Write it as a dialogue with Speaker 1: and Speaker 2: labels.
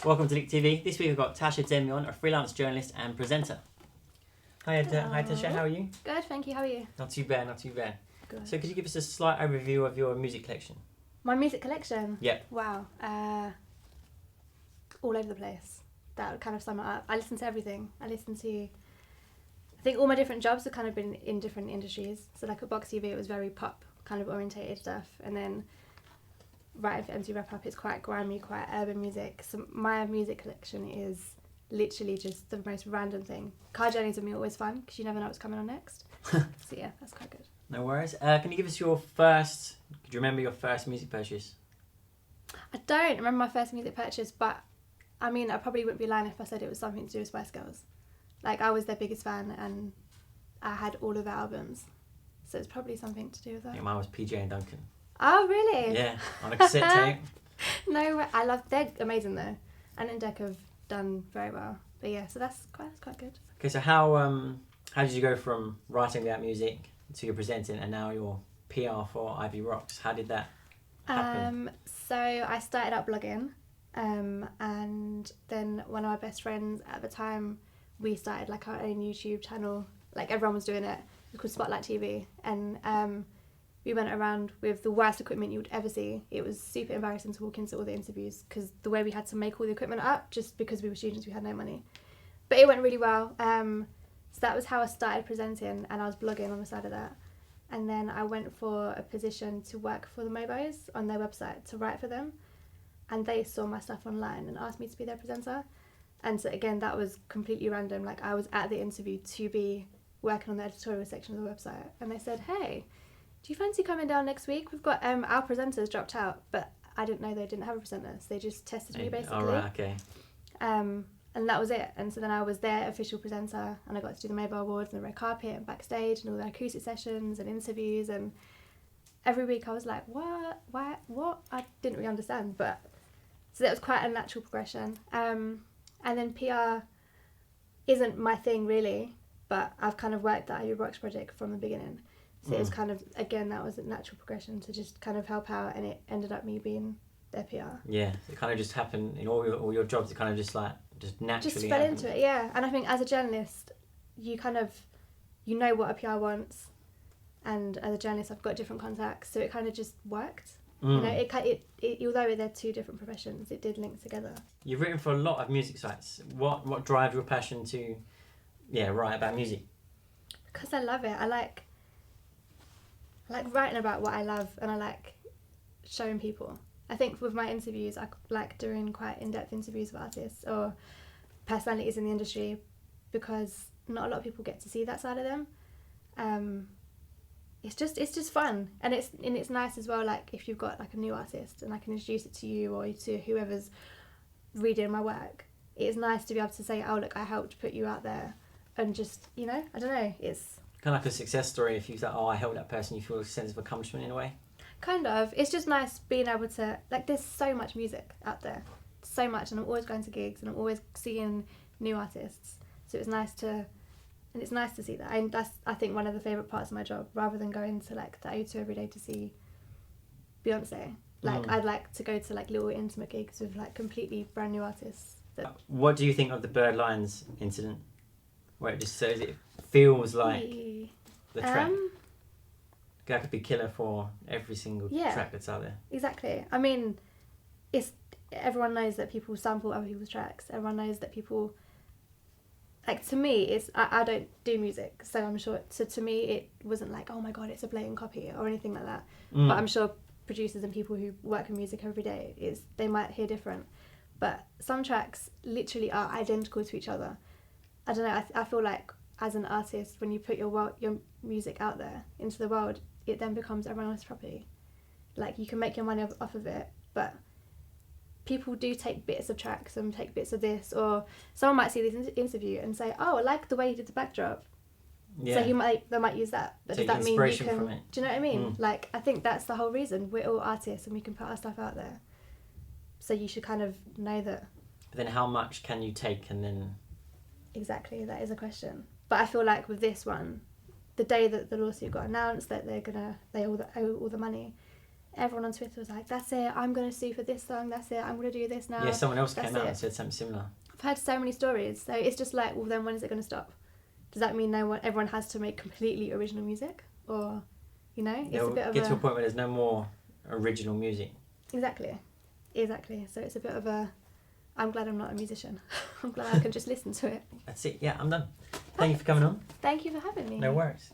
Speaker 1: Welcome to Leak TV. This week we've got Tasha Demi on, a freelance journalist and presenter. Hi Tasha, how are you?
Speaker 2: Good, thank you. How are you?
Speaker 1: Not too bad, not too bad.
Speaker 2: Good.
Speaker 1: So could you give us a slight overview of your music collection?
Speaker 2: My music collection?
Speaker 1: Yeah.
Speaker 2: Wow. All over the place. That would kind of sum it up. I listen to everything. I think all my different jobs have kind of been in different industries. So like at Box TV, it was very pop kind of orientated stuff. And then writing for MC Wrap Up, it's quite grimy, quite urban music. So my music collection is literally just the most random thing. Car journeys with me are always fun because you never know what's coming on next. So yeah, that's quite good.
Speaker 1: No worries. Can you give us could you remember your first music purchase?
Speaker 2: I don't remember my first music purchase, but I mean, I probably wouldn't be lying if I said it was something to do with Spice Girls. Like, I was their biggest fan and I had all of their albums. So it's probably something to do with that.
Speaker 1: Yeah, mine was PJ and Duncan.
Speaker 2: Oh, really?
Speaker 1: Yeah, on a cassette tape.
Speaker 2: No way. They're amazing though. And Indec have done very well. But yeah, so that's quite good.
Speaker 1: Okay, so how did you go from writing about music to your presenting and now your PR for IV Rox? How did that happen?
Speaker 2: So I started out blogging, and then one of my best friends at the time, we started like our own YouTube channel. Like everyone was doing it. It was called Spotlight TV, and we went around with the worst equipment you would ever see. It was super embarrassing to walk into all the interviews because the way we had to make all the equipment up, just because we were students, we had no money. But it went really well. So that was how I started presenting, and I was blogging on the side of that. And then I went for a position to work for the Mobos on their website to write for them. And they saw my stuff online and asked me to be their presenter. And so again, that was completely random. Like, I was at the interview to be working on the editorial section of the website. And they said, hey, do you fancy coming down next week? We've got our presenters dropped out. But I didn't know they didn't have a presenter. So they just tested me, basically.
Speaker 1: Oh, right, okay.
Speaker 2: And that was it. And so then I was their official presenter, and I got to do the Mobile Awards and the red carpet and backstage and all the acoustic sessions and interviews. And every week I was like, what? Why? What? I didn't really understand. But so that was quite a natural progression. And then PR isn't my thing really, but I've kind of worked that IV Rox project from the beginning. So it was kind of, again, that was a natural progression to just kind of help out, and it ended up me being their PR.
Speaker 1: Yeah, it kind of just happened in all your jobs. It kind of just naturally
Speaker 2: just fell
Speaker 1: happened.
Speaker 2: into it, yeah. And I think as a journalist, you know what a PR wants, and as a journalist, I've got different contacts, so it kind of just worked. You know, it although they're two different professions, it did link together.
Speaker 1: You've written for a lot of music sites. What drives your passion to, write about music?
Speaker 2: Because I love it. I like writing about what I love, and I like showing people. I think with my interviews, I like doing quite in-depth interviews with artists or personalities in the industry, because not a lot of people get to see that side of them. It's just fun, and it's nice as well. Like, if you've got like a new artist and I can introduce it to you or to whoever's reading my work, it's nice to be able to say, oh look, I helped put you out there, and just, I don't know, it's
Speaker 1: kind of like a success story. If you say, oh, I helped that person, you feel a sense of accomplishment in a way.
Speaker 2: Kind of. It's just nice being able to, like, there's so much music out there, so much, and I'm always going to gigs and I'm always seeing new artists. So it's nice to see that. And that's, I think, one of the favourite parts of my job, rather than going to like the O2 every day to see Beyonce. Like, I'd like to go to like little intimate gigs with like completely brand new artists.
Speaker 1: What do you think of the Bird Lions incident, where it just says it feels like the track? That could be killer for every single track that's out there.
Speaker 2: Exactly. I mean, everyone knows that people sample other people's tracks. Everyone knows that people, like, to me, I don't do music, so I'm sure, so to me it wasn't like, oh my god, it's a blatant copy or anything like that. But I'm sure producers and people who work with music every day, they might hear different. But some tracks literally are identical to each other. I don't know, I feel like as an artist, when you put your music out there into the world, it then becomes everyone else's property. Like, you can make your money off of it, but people do take bits of tracks and take bits of this, or someone might see this interview and say, oh, I like the way he did the backdrop. Yeah. So they might use that. But
Speaker 1: take
Speaker 2: does that mean you can?
Speaker 1: From it.
Speaker 2: Do you know what I mean? Like, I think that's the whole reason. We're all artists and we can put our stuff out there. So you should kind of know that.
Speaker 1: But then how much can you take, and then?
Speaker 2: Exactly, that is a question. But I feel like with this one, the day that the lawsuit got announced that they owe all the money, everyone on Twitter was like, that's it, I'm going to sue for this song, that's it, I'm going to do this now.
Speaker 1: Yeah, someone else came out and said something similar.
Speaker 2: I've heard so many stories, so it's just like, well, then when is it going to stop? Does that mean everyone has to make completely original music? Or, you know, it's a bit of
Speaker 1: get to a point where there's no more original music.
Speaker 2: Exactly. So it's a bit of a, I'm glad I'm not a musician. I'm glad I can just listen to it.
Speaker 1: That's it. Yeah, I'm done. Thank you for coming on.
Speaker 2: Thank you for having me.
Speaker 1: No worries.